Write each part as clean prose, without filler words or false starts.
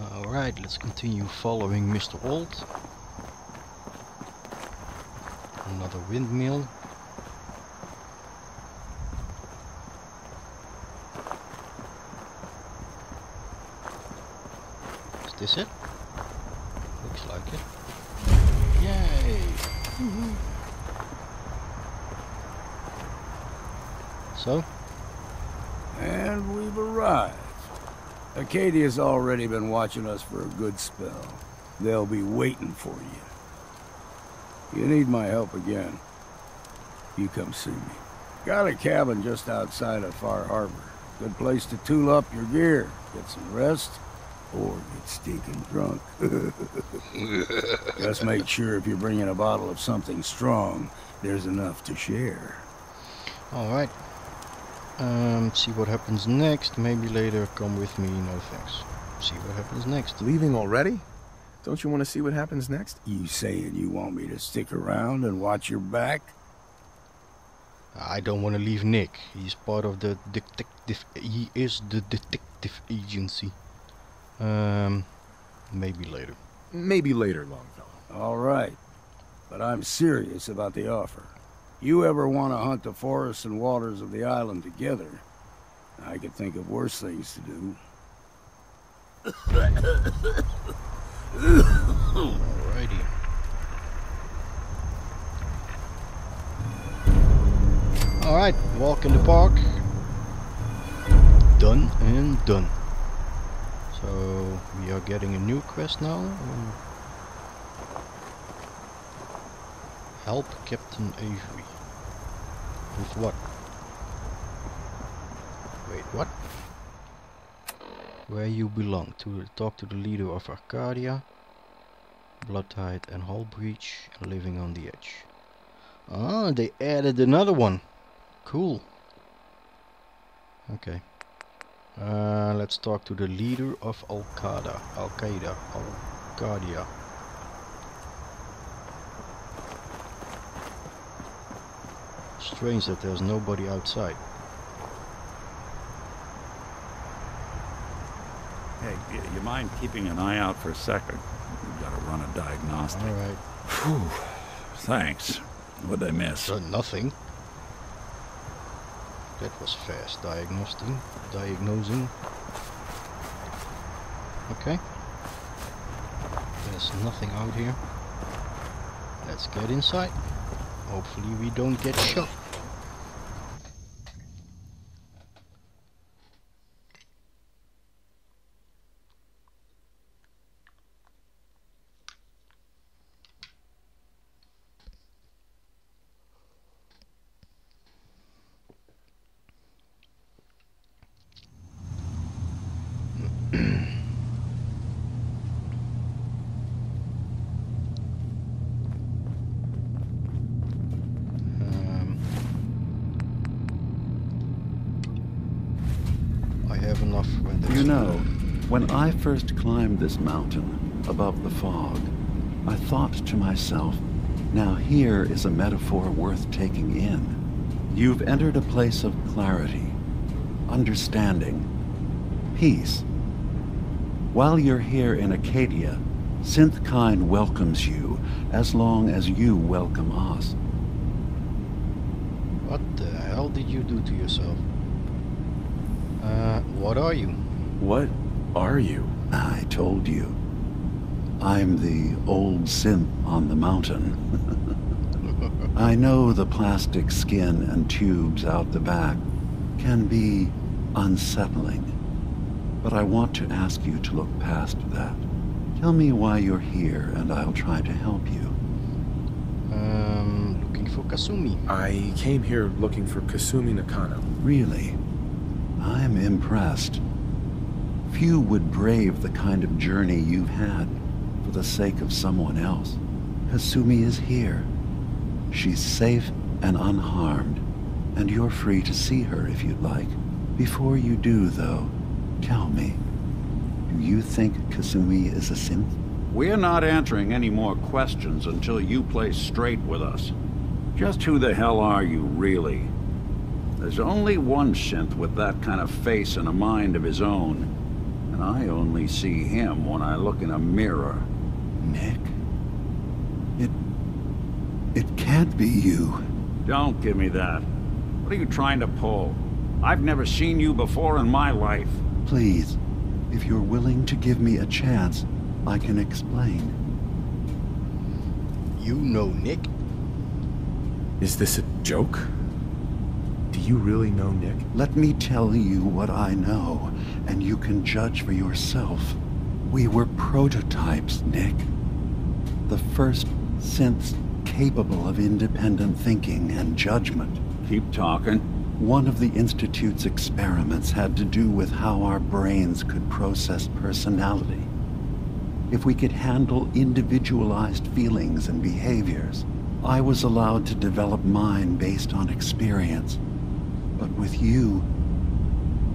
Alright, let's continue following Mr. Old. Another windmill. Is this it? Looks like it. Yay! Woohoo! So? And we've arrived. Acadia's already been watching us for a good spell. They'll be waiting for you. You need my help again, you come see me. Got a cabin just outside of Far Harbor. Good place to tool up your gear, get some rest, or get stinking drunk. Just make sure if you're bringing a bottle of something strong, there's enough to share. Alright. See what happens next. Maybe later. Come with me. No thanks. See what happens next. Leaving already? Don't you want to see what happens next? You saying you want me to stick around and watch your back? I don't want to leave Nick. He's part of the detective. He is the detective agency. Maybe later. Maybe later, Longfellow. All right. But I'm serious about the offer. You ever want to hunt the forests and waters of the island together, I could think of worse things to do. Alrighty. Alright, walk in the park. Done and done. So we are getting a new quest now. Help Captain Avery. With what? Wait, what? Where you belong. To talk to the leader of Arcadia. Bloodtide and Hullbreach. Living on the Edge. Ah, they added another one. Cool. Okay. Let's talk to the leader of Arcadia. Strange that there's nobody outside. Hey, you mind keeping an eye out for a second? We've got to run a diagnostic. Alright. Phew. Thanks. What'd I miss? Nothing. That was fast. Diagnosing. Okay. There's nothing out here. Let's get inside. Hopefully we don't get shot. Enough when you know, when I first climbed this mountain above the fog, I thought to myself, now here is a metaphor worth taking in. You've entered a place of clarity, understanding, peace. While you're here in Acadia, Synthkind welcomes you as long as you welcome us. What the hell did you do to yourself? What are you? What are you? I told you. I'm the old synth on the mountain. I know the plastic skin and tubes out the back can be unsettling, but I want to ask you to look past that. Tell me why you're here and I'll try to help you. Looking for Kasumi. I came here looking for Kasumi Nakano. Really? I'm impressed. Few would brave the kind of journey you've had for the sake of someone else. Kasumi is here. She's safe and unharmed, and you're free to see her if you'd like. Before you do, though, tell me, do you think Kasumi is a synth? We're not answering any more questions until you play straight with us. Just who the hell are you, really? There's only one synth with that kind of face and a mind of his own, and I only see him when I look in a mirror. Nick? It can't be you. Don't give me that. What are you trying to pull? I've never seen you before in my life. Please, if you're willing to give me a chance, I can explain. You know Nick? Is this a joke? Do you really know Nick? Let me tell you what I know, and you can judge for yourself. We were prototypes, Nick. The first synths capable of independent thinking and judgment. Keep talking. One of the Institute's experiments had to do with how our brains could process personality. If we could handle individualized feelings and behaviors, I was allowed to develop mine based on experience. But with you,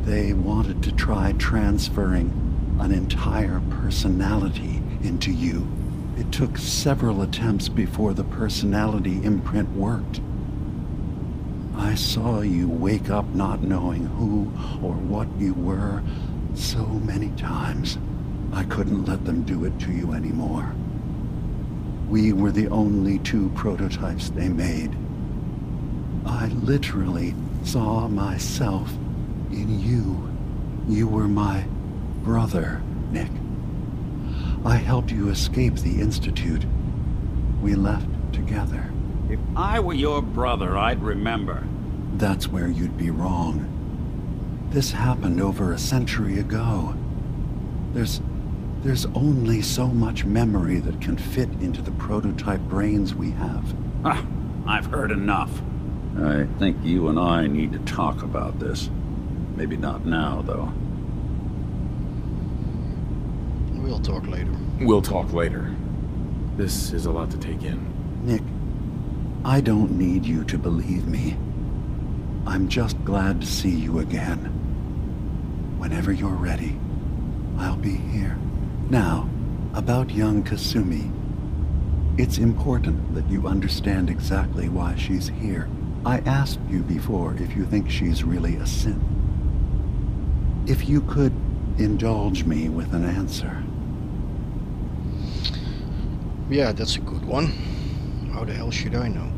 they wanted to try transferring an entire personality into you. It took several attempts before the personality imprint worked. I saw you wake up not knowing who or what you were so many times. I couldn't let them do it to you anymore. We were the only two prototypes they made. I literally saw myself in you. You were my brother, Nick. I helped you escape the Institute. We left together. If I were your brother, I'd remember. That's where you'd be wrong. This happened over a century ago. There's only so much memory that can fit into the prototype brains we have. Ah, I've heard enough. I think you and I need to talk about this. Maybe not now, though. We'll talk later. We'll talk later. This is a lot to take in. Nick, I don't need you to believe me. I'm just glad to see you again. Whenever you're ready, I'll be here. Now, about young Kasumi. It's important that you understand exactly why she's here. I asked you before if you think she's really a synth. If you could indulge me with an answer. Yeah, that's a good one. How the hell should I know?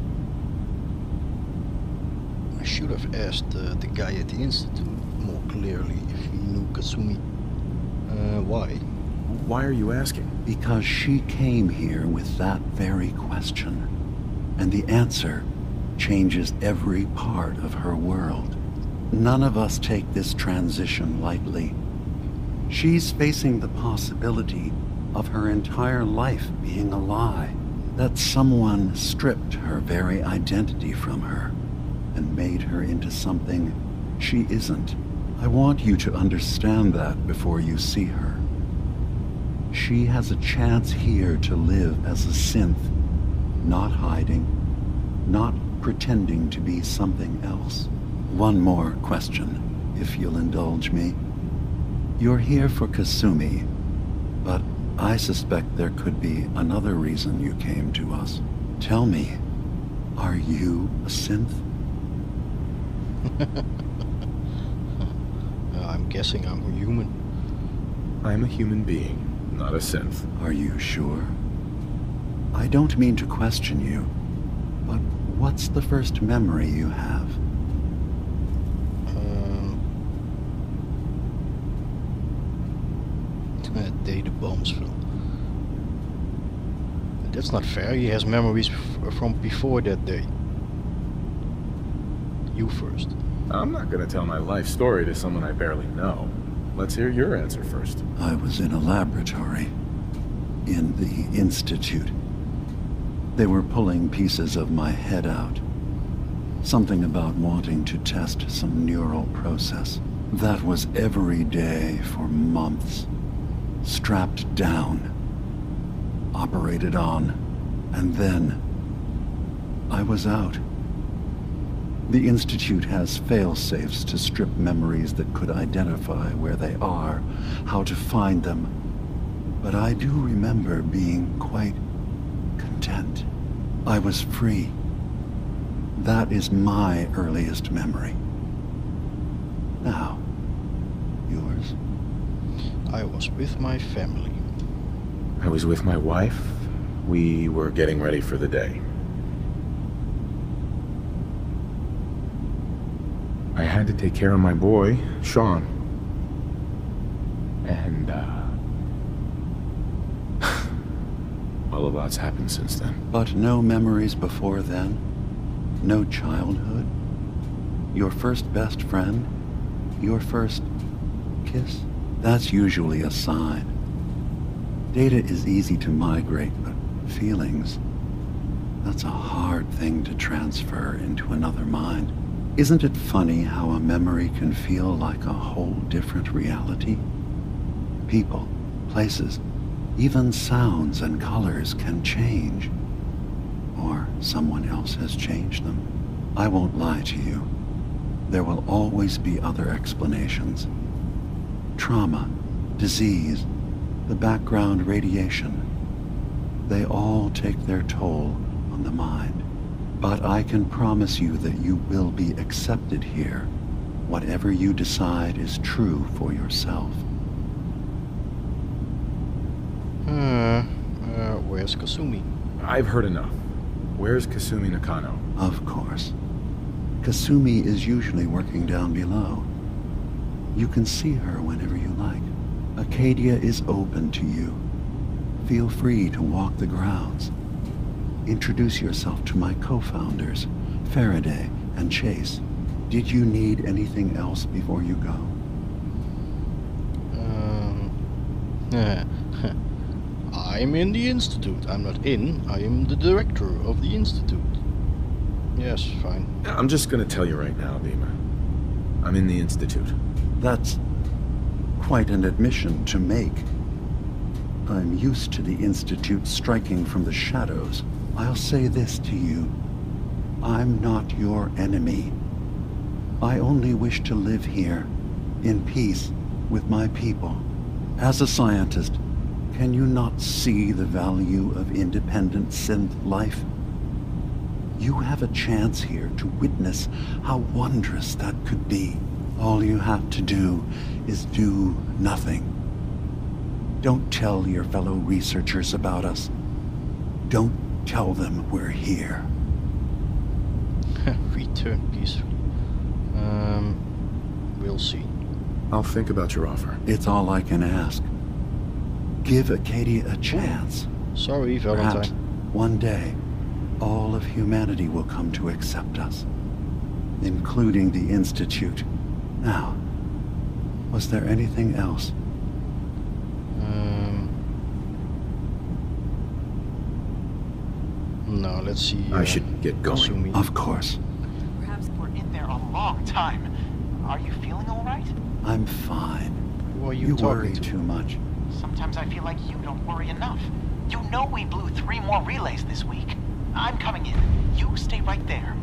I should have asked the guy at the Institute more clearly if he knew Kasumi. Why? Why are you asking? Because she came here with that very question. And the answer changes every part of her world. None of us take this transition lightly. She's facing the possibility of her entire life being a lie. That someone stripped her very identity from her and made her into something she isn't. I want you to understand that before you see her. She has a chance here to live as a synth, not hiding, not pretending to be something else. One more question, if you'll indulge me. You're here for Kasumi, but I suspect there could be another reason you came to us. Tell me, are you a synth? I'm guessing I'm a human. I'm a human being, not a synth. Are you sure? I don't mean to question you, but what's the first memory you have? Day the bombs fell. That's not fair. He has memories from before that day. You first. I'm not gonna tell my life story to someone I barely know. Let's hear your answer first. I was in a laboratory. In the Institute. They were pulling pieces of my head out. Something about wanting to test some neural process. That was every day for months. Strapped down. Operated on. And then I was out. The Institute has fail-safes to strip memories that could identify where they are, how to find them. But I do remember being quite content. I was free. That is my earliest memory. Now, yours? I was with my family. I was with my wife. We were getting ready for the day. I had to take care of my boy, Sean. And, well, a lot's happened since then. But no memories before then? No childhood? Your first best friend? Your first kiss? That's usually a sign. Data is easy to migrate, but feelings, that's a hard thing to transfer into another mind. Isn't it funny how a memory can feel like a whole different reality? People, places, even sounds and colors can change. Or someone else has changed them. I won't lie to you. There will always be other explanations. Trauma, disease, the background radiation. They all take their toll on the mind. But I can promise you that you will be accepted here. Whatever you decide is true for yourself. Where's Kasumi? I've heard enough. Where's Kasumi Nakano? Of course. Kasumi is usually working down below. You can see her whenever you like. Acadia is open to you. Feel free to walk the grounds. Introduce yourself to my co-founders, Faraday and Chase. Did you need anything else before you go? I'm in the Institute. I'm not in, I am the director of the Institute. Yes, fine. I'm just gonna tell you right now, Dima. I'm in the Institute. That's quite an admission to make. I'm used to the Institute striking from the shadows. I'll say this to you. I'm not your enemy. I only wish to live here, in peace, with my people. As a scientist, can you not see the value of independent synth life? You have a chance here to witness how wondrous that could be. All you have to do is do nothing. Don't tell your fellow researchers about us. Don't tell them we're here. Return peacefully. We'll see. I'll think about your offer. It's all I can ask. Give Acadia a chance. Sorry, Perhaps Valentine. one day, all of humanity will come to accept us, including the Institute. Now, was there anything else? No, let's see. I should get going. Kasumi. Of course. Perhaps we're in there a long time. Are you feeling all right? I'm fine. Who are you You talking worry to? too much. Sometimes I feel like you don't worry enough. You know we blew 3 more relays this week. I'm coming in. You stay right there.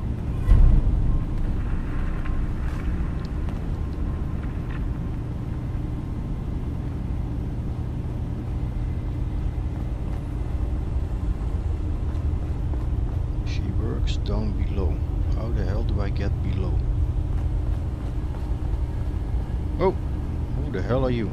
She works down below. How the hell do I get below? Oh, who the hell are you?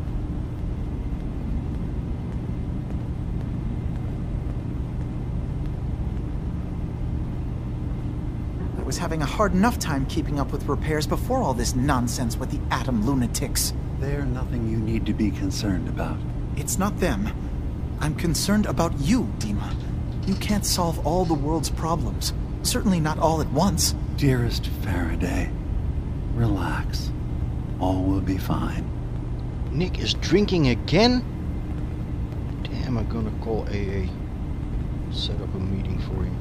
I was having a hard enough time keeping up with repairs before all this nonsense with the atom lunatics. They're nothing you need to be concerned about. It's not them. I'm concerned about you, Dima. You can't solve all the world's problems. Certainly not all at once. Dearest Faraday, relax. All will be fine. Nick is drinking again? Damn, I'm gonna call AA. Set up a meeting for him.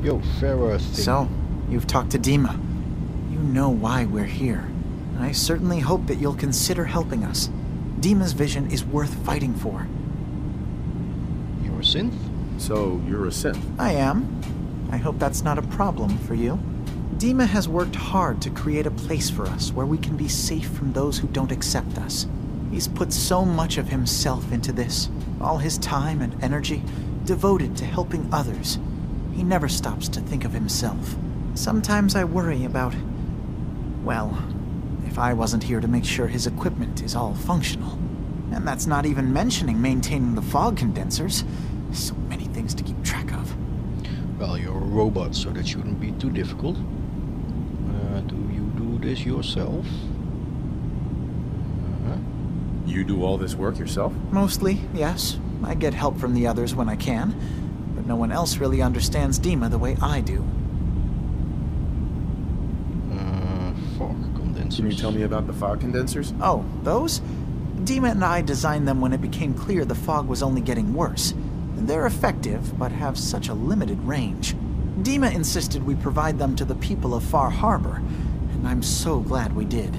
Yo, Farah thing. So, you've talked to Dima. You know why we're here. I certainly hope that you'll consider helping us. Dima's vision is worth fighting for. You're a synth? So, you're a synth. I am. I hope that's not a problem for you. Dima has worked hard to create a place for us where we can be safe from those who don't accept us. He's put so much of himself into this, all his time and energy devoted to helping others. He never stops to think of himself. Sometimes I worry about, well, if I wasn't here to make sure his equipment is all functional. And that's not even mentioning maintaining the fog condensers. So many things to keep track of. Well, you're a robot, so that shouldn't be too difficult. Do you do this yourself? You do all this work yourself? Mostly, yes. I get help from the others when I can. But no one else really understands Dima the way I do. Fog condensers. Can you tell me about the fog condensers? Oh, those? Dima and I designed them when it became clear the fog was only getting worse. They're effective, but have such a limited range. Dima insisted we provide them to the people of Far Harbor, and I'm so glad we did.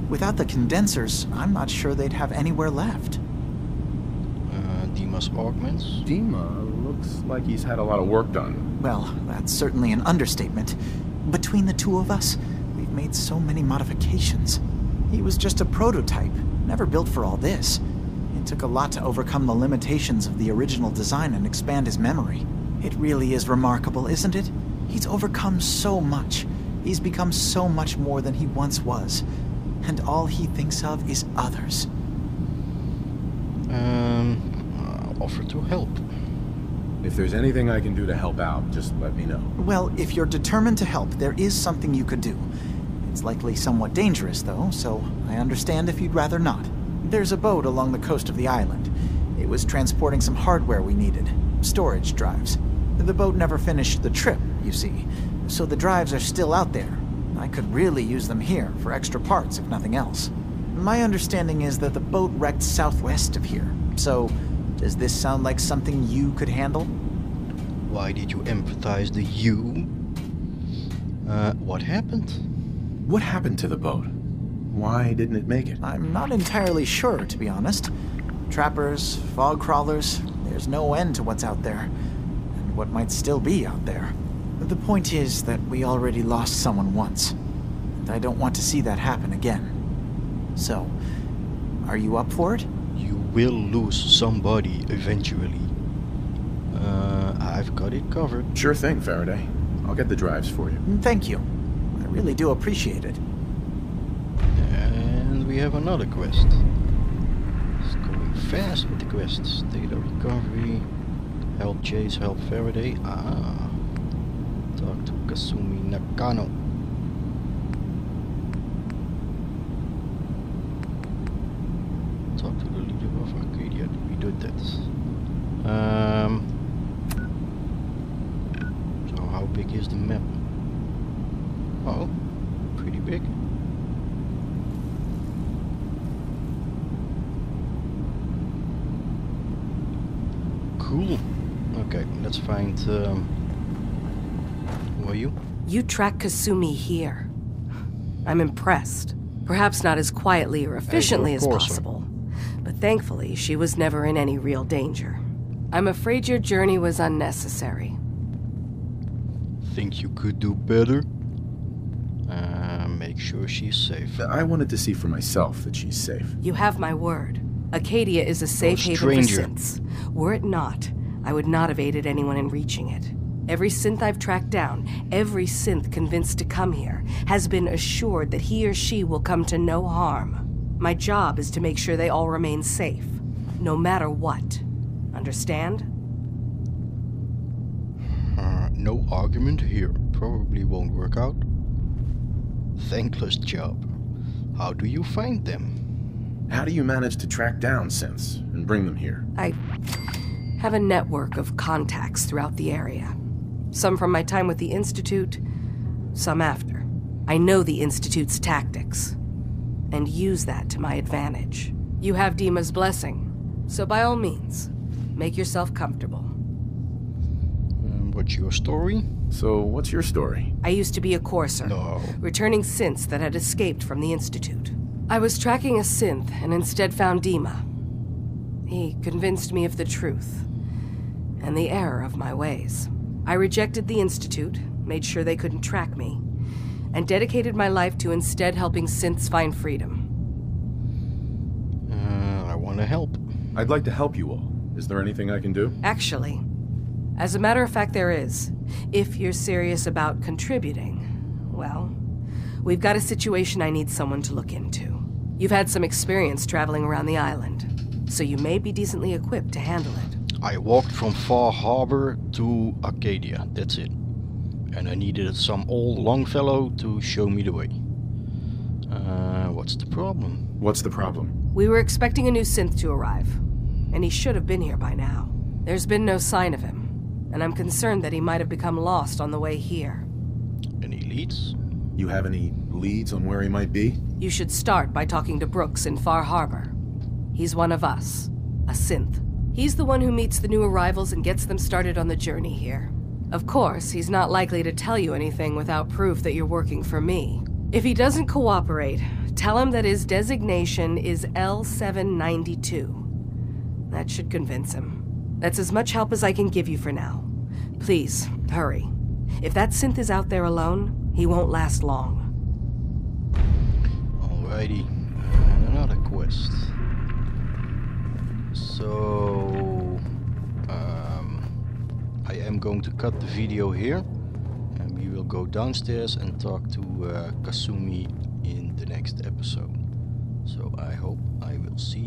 Without the condensers, I'm not sure they'd have anywhere left. Dima's augments? Dima looks like he's had a lot of work done. Well, that's certainly an understatement. Between the two of us, we've made so many modifications. He was just a prototype, never built for all this. It took a lot to overcome the limitations of the original design and expand his memory. It really is remarkable, isn't it? He's overcome so much. He's become so much more than he once was. And all he thinks of is others. I'll offer to help. If there's anything I can do to help out, just let me know. Well, if you're determined to help, there is something you could do. It's likely somewhat dangerous, though, so I understand if you'd rather not. There's a boat along the coast of the island. It was transporting some hardware we needed. Storage drives. The boat never finished the trip, you see, so the drives are still out there. I could really use them here for extra parts, if nothing else. My understanding is that the boat wrecked southwest of here, so does this sound like something you could handle? Why did you emphasize the you? What happened? What happened to the boat? Why didn't it make it? I'm not entirely sure, to be honest. Trappers, fog crawlers, there's no end to what's out there. And what might still be out there. The point is that we already lost someone once. And I don't want to see that happen again. So, are you up for it? You will lose somebody eventually. I've got it covered. Sure thing, Faraday. I'll get the drives for you. Thank you. I really do appreciate it. And we have another quest. It's going fast with the quests. Data recovery, help Chase, help Faraday. Talk to Kasumi Nakano. Talk to the leader of Arcadia. We did that. So how big is the map? Oh, pretty big. Cool. Okay, let's find. Who are you? You track Kasumi here. I'm impressed. Perhaps not as quietly or efficiently as possible, but thankfully she was never in any real danger. I'm afraid your journey was unnecessary. Think you could do better? Make sure she's safe. I wanted to see for myself that she's safe. You have my word. Acadia is a safe haven for synths. Were it not, I would not have aided anyone in reaching it. Every synth I've tracked down, every synth convinced to come here, has been assured that he or she will come to no harm. My job is to make sure they all remain safe, no matter what. Understand? No argument here. Probably won't work out. Thankless job. How do you find them? How do you manage to track down synths and bring them here? I have a network of contacts throughout the area. Some from my time with the Institute, some after. I know the Institute's tactics, and use that to my advantage. You have Dima's blessing, so by all means, make yourself comfortable. What's your story? So, what's your story? I used to be a courser, returning synths that had escaped from the Institute. I was tracking a synth and instead found Dima. He convinced me of the truth and the error of my ways. I rejected the Institute, made sure they couldn't track me, and dedicated my life to instead helping synths find freedom. I want to help. I'd like to help you all. Is there anything I can do? Actually, as a matter of fact, there is. If you're serious about contributing, well, we've got a situation I need someone to look into. You've had some experience traveling around the island. so you may be decently equipped to handle it. I walked from Far Harbor to Arcadia, that's it. And I needed some old Longfellow to show me the way. What's the problem? What's the problem? We were expecting a new synth to arrive, and he should have been here by now. There's been no sign of him, and I'm concerned that he might have become lost on the way here. Any leads? You have any leads on where he might be? You should start by talking to Brooks in Far Harbor. He's one of us, a synth. He's the one who meets the new arrivals and gets them started on the journey here. Of course, he's not likely to tell you anything without proof that you're working for me. If he doesn't cooperate, tell him that his designation is L792. That should convince him. That's as much help as I can give you for now. Please, hurry. If that synth is out there alone, he won't last long. Alrighty, and another quest. So, I am going to cut the video here, and we will go downstairs and talk to Kasumi in the next episode. So I hope I will see